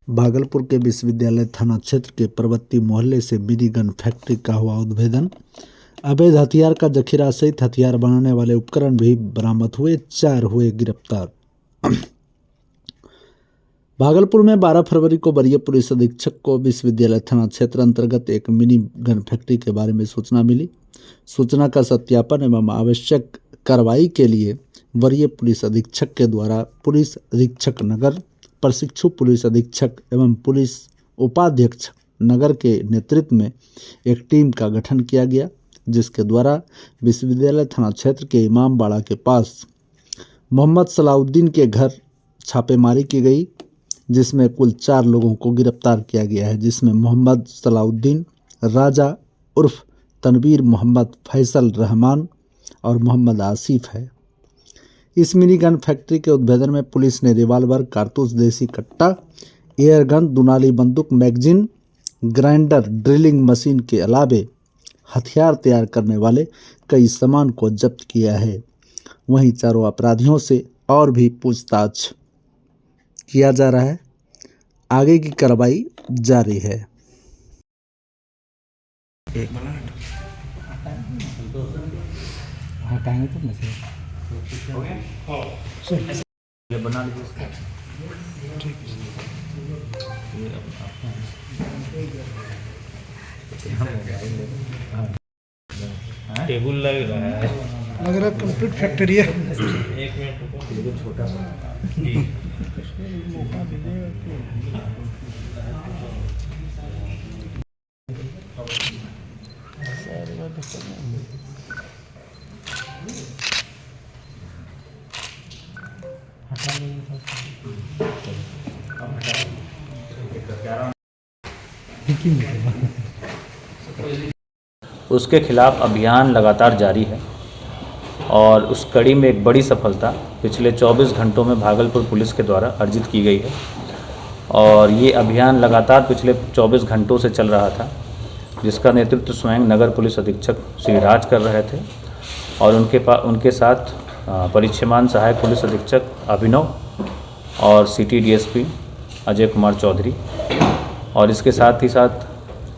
भागलपुर के विश्वविद्यालय थाना क्षेत्र के परबत्ती मोहल्ले से मिनी गन फैक्ट्री का हुआ उद्भेदन। अवैध हथियार का जखीरा सहित हथियार बनाने वाले उपकरण भी बरामद हुए, 4 हुए गिरफ्तार। भागलपुर में 12 फरवरी को वरीय पुलिस अधीक्षक को विश्वविद्यालय थाना क्षेत्र अंतर्गत एक मिनी गन फैक्ट्री के बारे में सूचना मिली। सूचना का सत्यापन एवं आवश्यक कार्रवाई के लिए वरीय पुलिस अधीक्षक के द्वारा पुलिस अधीक्षक नगर, प्रशिक्षु पुलिस अधीक्षक एवं पुलिस उपाध्यक्ष नगर के नेतृत्व में एक टीम का गठन किया गया, जिसके द्वारा विश्वविद्यालय थाना क्षेत्र के इमामबाड़ा के पास मोहम्मद सलाउद्दीन के घर छापेमारी की गई, जिसमें कुल 4 लोगों को गिरफ्तार किया गया है, जिसमें मोहम्मद सलाउद्दीन, राजा उर्फ तनवीर मोहम्मद, फैसल रहमान और मोहम्मद आसिफ है। इस मिनी गन फैक्ट्री के उद्भेदन में पुलिस ने रिवाल्वर, कारतूस, देसी कट्टा, एयर गन, दुनाली बंदूक, मैगजीन, ग्राइंडर, ड्रिलिंग मशीन के अलावे हथियार तैयार करने वाले कई सामान को जब्त किया है। वहीं चारों अपराधियों से और भी पूछताछ किया जा रहा है। आगे की कार्रवाई जारी है। बना लीजिए। टेबल लग रहा है कंप्लीट फैक्ट्री है। एक मिनट छोटा सा उसके खिलाफ अभियान लगातार जारी है और उस कड़ी में एक बड़ी सफलता पिछले 24 घंटों में भागलपुर पुलिस के द्वारा अर्जित की गई है। और ये अभियान लगातार पिछले 24 घंटों से चल रहा था, जिसका नेतृत्व स्वयं नगर पुलिस अधीक्षक श्री राज कर रहे थे और उनके साथ परिक्षेमान सहायक पुलिस अधीक्षक अभिनव और सिटी डीएसपी अजय कुमार चौधरी, और इसके साथ ही साथ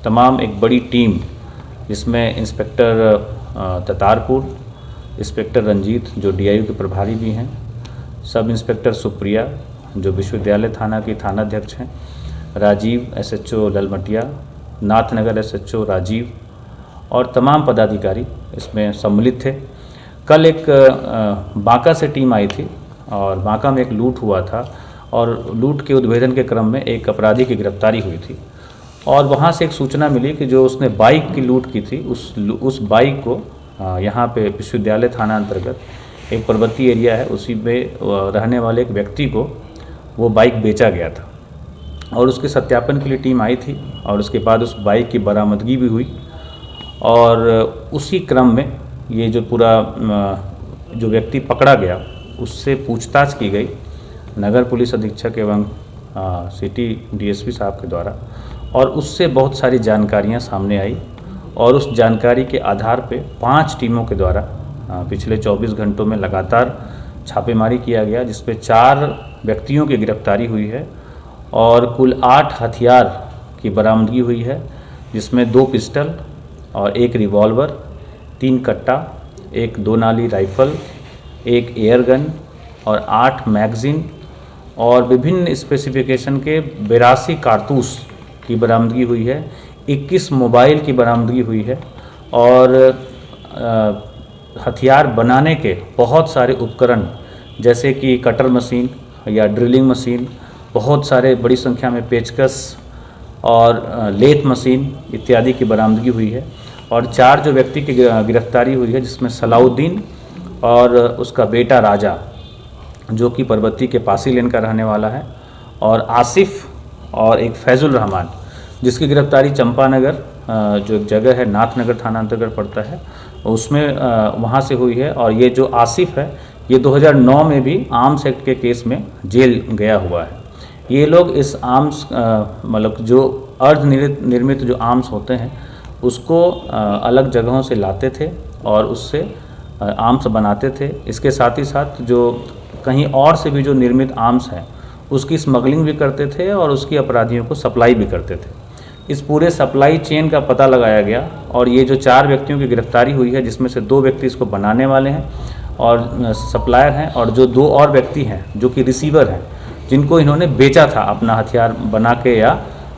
तमाम एक बड़ी टीम, जिसमें इंस्पेक्टर ततारपुर, इंस्पेक्टर रंजीत जो डीआईयू के प्रभारी भी हैं, सब इंस्पेक्टर सुप्रिया जो विश्वविद्यालय थाना की थानाध्यक्ष हैं, राजीव एसएचओ ललमटिया, नाथनगर एसएचओ राजीव और तमाम पदाधिकारी इसमें सम्मिलित थे। कल एक बांका से टीम आई थी और बांका में एक लूट हुआ था और लूट के उद्भेदन के क्रम में एक अपराधी की गिरफ्तारी हुई थी और वहाँ से एक सूचना मिली कि जो उसने बाइक की लूट की थी, उस बाइक को यहाँ पे विश्वविद्यालय थाना अंतर्गत एक पर्वतीय एरिया है, उसी में रहने वाले एक व्यक्ति को वो बाइक बेचा गया था और उसके सत्यापन के लिए टीम आई थी और उसके बाद उस बाइक की बरामदगी भी हुई। और उसी क्रम में ये जो पूरा जो व्यक्ति पकड़ा गया उससे पूछताछ की गई नगर पुलिस अधीक्षक एवं सिटी डीएसपी साहब के द्वारा, और उससे बहुत सारी जानकारियां सामने आई और उस जानकारी के आधार पे 5 टीमों के द्वारा पिछले 24 घंटों में लगातार छापेमारी किया गया, जिसपे 4 व्यक्तियों की गिरफ्तारी हुई है और कुल 8 हथियार की बरामदगी हुई है, जिसमें 2 पिस्टल और 1 रिवॉल्वर, 3 कट्टा, 1 2 नाली राइफल, 1 एयर गन और 8 मैगजीन और विभिन्न स्पेसिफिकेशन के 82 कारतूस की बरामदगी हुई है। 21 मोबाइल की बरामदगी हुई है और हथियार बनाने के बहुत सारे उपकरण जैसे कि कटर मशीन या ड्रिलिंग मशीन, बहुत सारे बड़ी संख्या में पेचकस और लेथ मशीन इत्यादि की बरामदगी हुई है। और 4 जो व्यक्ति की गिरफ्तारी हुई है, जिसमें सलाउद्दीन और उसका बेटा राजा जो कि पर्वती के पासी लेन का रहने वाला है, और आसिफ और एक फैजुल रहमान जिसकी गिरफ्तारी चंपानगर जो एक जगह है नाथनगर थाना अंतर्गत पड़ता है उसमें वहाँ से हुई है। और ये जो आसिफ है ये 2009 में भी आर्म्स एक्ट के केस में जेल गया हुआ है। ये लोग इस आर्म्स मतलब जो अर्ध निर्मित जो आर्म्स होते हैं उसको अलग जगहों से लाते थे और उससे आर्म्स बनाते थे। इसके साथ ही साथ जो कहीं और से भी जो निर्मित आर्म्स हैं उसकी स्मगलिंग भी करते थे और उसकी अपराधियों को सप्लाई भी करते थे। इस पूरे सप्लाई चेन का पता लगाया गया और ये जो 4 व्यक्तियों की गिरफ्तारी हुई है, जिसमें से 2 व्यक्ति इसको बनाने वाले हैं और सप्लायर हैं, और जो 2 और व्यक्ति हैं जो कि रिसीवर हैं, जिनको इन्होंने बेचा था अपना हथियार बना के या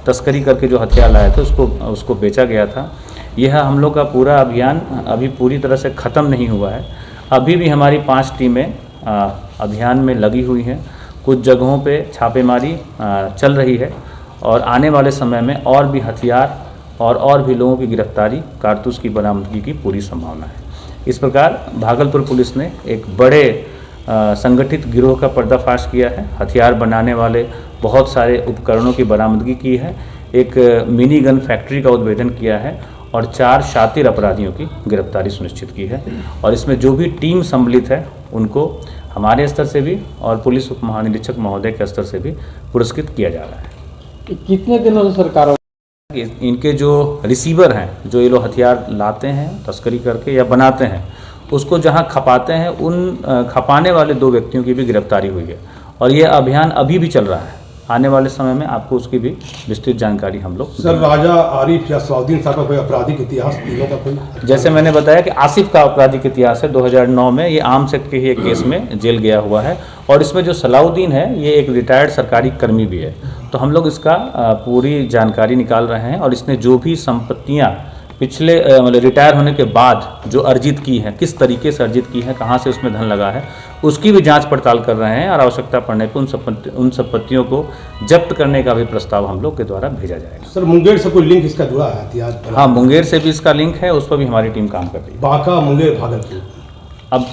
तस्करी करके जो हथियार लाए थे उसको बेचा गया था। यह हम लोग का पूरा अभियान अभी पूरी तरह से ख़त्म नहीं हुआ है। अभी भी हमारी 5 टीमें अभियान में लगी हुई हैं। कुछ जगहों पे छापेमारी चल रही है और आने वाले समय में और भी हथियार और भी लोगों की गिरफ्तारी, कारतूस की बरामदगी की पूरी संभावना है। इस प्रकार भागलपुर पुलिस ने एक बड़े संगठित गिरोह का पर्दाफाश किया है। हथियार बनाने वाले बहुत सारे उपकरणों की बरामदगी की है, एक मिनी गन फैक्ट्री का उद्भेदन किया है और 4 शातिर अपराधियों की गिरफ्तारी सुनिश्चित की है। और इसमें जो भी टीम सम्मिलित है उनको हमारे स्तर से भी और पुलिस उप महानिरीक्षक महोदय के स्तर से भी पुरस्कृत किया जा रहा है। कितने दिनों से सरकार इनके जो रिसीवर हैं, जो ये लोग हथियार लाते हैं तस्करी करके या बनाते हैं, उसको जहां खपाते हैं, उन खपाने वाले 2 व्यक्तियों की भी गिरफ्तारी हुई है और ये अभियान अभी भी चल रहा है। आने वाले समय में आपको उसकी भी विस्तृत जानकारी हम लोग सर, राजा आरिफ या सलाउद्दीन साहब का कोई आपराधिक इतिहास तीनों का कोई? जैसे मैंने बताया कि आसिफ का आपराधिक इतिहास है। 2009 में ये आर्म्स एक्ट के ही एक केस में जेल गया हुआ है और इसमें जो सलाउद्दीन है ये एक रिटायर्ड सरकारी कर्मी भी है। तो हम लोग इसका पूरी जानकारी निकाल रहे हैं और इसने जो भी संपत्तियां पिछले मतलब रिटायर होने के बाद जो अर्जित की हैं, किस तरीके से अर्जित की हैं, कहाँ से उसमें धन लगा है, उसकी भी जांच पड़ताल कर रहे हैं और आवश्यकता पड़ने पर उन संपत्तियों को जब्त करने का भी प्रस्ताव हम लोग के द्वारा भेजा जाएगा। सर, मुंगेर से कोई लिंक इसका जुड़ा है हथियार? हाँ, मुंगेर से भी इसका लिंक है, उस पर भी हमारी टीम काम कर रही है। बांका, मुंगेर, भागलपुर, अब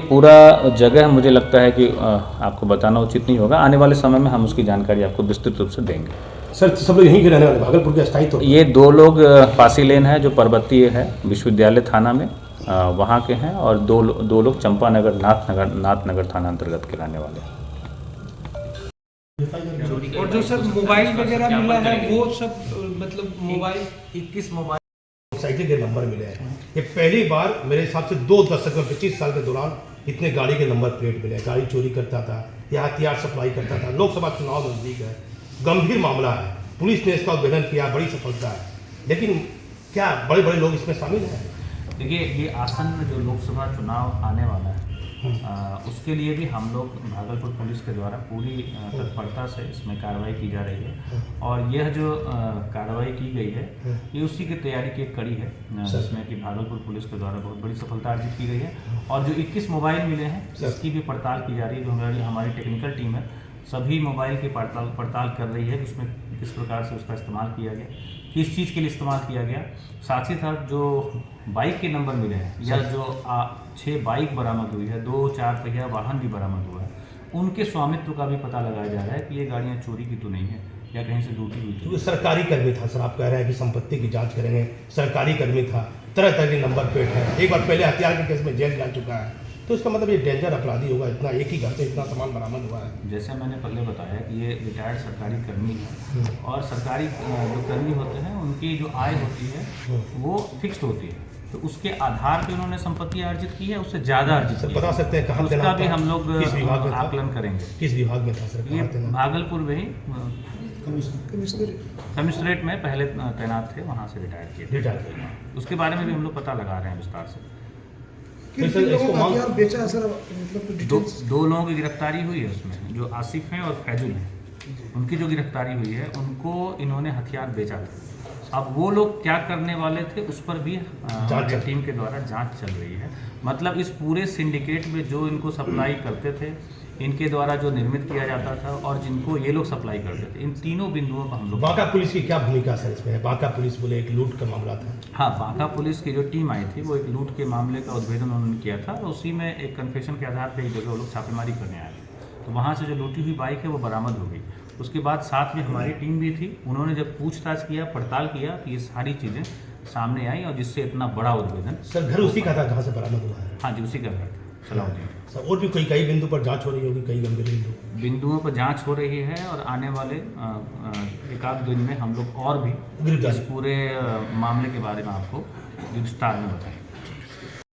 पूरा जगह मुझे लगता है कि आपको बताना उचित नहीं होगा। आने वाले समय में हम उसकी जानकारी आपको विस्तृत रूप से देंगे। सर, सब लोग यहीं के रहने वाले, भागलपुर के स्थायी? तो ये 2 लोग पासी लेन है जो पर्वतीय है विश्वविद्यालय थाना में, वहाँ के हैं, और 2 लोग चंपानगर नाथनगर थाना अंतर्गत के रहने वाले हैं। और जो सर मोबाइल वगैरह मिला है वो सब मतलब मोबाइल 21 मोबाइल मोटरसाइकिल के नंबर मिले हैं। ये पहली बार मेरे हिसाब से 2 दशक में 25 साल के दौरान इतने गाड़ी के नंबर प्लेट मिले। गाड़ी चोरी करता था या हथियार सप्लाई करता था। लोकसभा चुनाव नजदीक है, गंभीर मामला है, पुलिस ने इसका उद्भेदन किया, बड़ी सफलता है, लेकिन क्या बड़े बड़े लोग इसमें शामिल हैं? देखिए, ये आसन्न जो लोकसभा चुनाव आने वाला है उसके लिए भी हम लोग भागलपुर पुलिस के द्वारा पूरी तत्परता से इसमें कार्रवाई की जा रही है और यह जो कार्रवाई की गई है ये उसी की तैयारी की एक कड़ी है, जिसमें कि भागलपुर पुलिस के द्वारा बहुत बड़ी सफलता अर्जित की गई है। और जो 21 मोबाइल मिले हैं इसकी भी पड़ताल की जा रही है। जो हमारी टेक्निकल टीम है सभी मोबाइल की पड़ताल कर रही है, उसमें किस प्रकार से उसका इस्तेमाल किया गया, किस चीज़ के लिए इस्तेमाल किया गया। साथ ही साथ जो बाइक के नंबर मिले हैं या जो 6 बाइक बरामद हुई है, 2 4 पहिया वाहन भी बरामद हुआ है, उनके स्वामित्व का भी पता लगाया जा रहा है कि ये गाड़ियाँ चोरी की तो नहीं है या कहीं से लूटी हुई थी। सरकारी कर्मी था सर, आप कह रहे हैं कि संपत्ति की जांच करेंगे, सरकारी कर्मी था, तरह तरह के नंबर प्लेट है, एक बार पहले हथियार के केस में जेल जा चुका है, तो इसका मतलब ये डेंजर अपराधी होगा, इतना एक ही घर से इतना सामान बरामद हुआ है। जैसे मैंने पहले बताया कि ये रिटायर्ड सरकारी कर्मी है और सरकारी जो कर्मी होते हैं उनकी जो आय होती है वो फिक्स्ड होती है, तो उसके आधार पे उन्होंने संपत्ति अर्जित की है, उससे ज़्यादा अर्जित की है। बता सकते हैं कहाँ उसका भी हम लोग किस विभाग में आकलन करेंगे। किस विभाग में था सर? ये भागलपुर में ही कमिश्नरेट में पहले तैनात थे, वहाँ से रिटायर किए। उसके बारे में भी हम लोग पता लगा रहे हैं विस्तार से। बेचा सर, मतलब 2 लोगों की गिरफ्तारी हुई है उसमें, जो आसिफ हैं और फैजुल हैं, उनकी जो गिरफ्तारी हुई है उनको इन्होंने हथियार बेचा था। अब वो लोग क्या करने वाले थे उस पर भी हमारी टीम के द्वारा जांच चल रही है। मतलब इस पूरे सिंडिकेट में जो इनको सप्लाई करते थे, इनके द्वारा जो निर्मित किया जाता था और जिनको ये लोग सप्लाई करते थे, इन तीनों बिंदुओं पर हम लोग। बांका पुलिस की क्या भूमिका सर इसमें? बांका पुलिस बोले एक लूट का मामला था। हाँ, बांका पुलिस की जो टीम आई थी वो एक लूट के मामले का उद्भेदन उन्होंने किया था और उसी में एक कन्फेशन के आधार पर एक जगह वो लोग छापेमारी करने आए थे, तो वहाँ से जो लूटी हुई बाइक है वो बरामद हो गई। उसके बाद साथ में हमारी टीम भी थी, उन्होंने जब पूछताछ किया, पड़ताल किया, तो ये सारी चीज़ें सामने आई और जिससे इतना बड़ा उद्भेदन। सर, घर उसी का था जहाँ से बरामद हुआ है? हाँ जी, उसी का घर था सलाउद्दीन। सर, और भी कई बिंदु पर जांच हो रही होगी, कई गंभीर बिंदुओं पर जांच हो रही है और आने वाले एक आध दिन में हम लोग और भी इस पूरे मामले के बारे में आपको विस्तार में बताएंगे।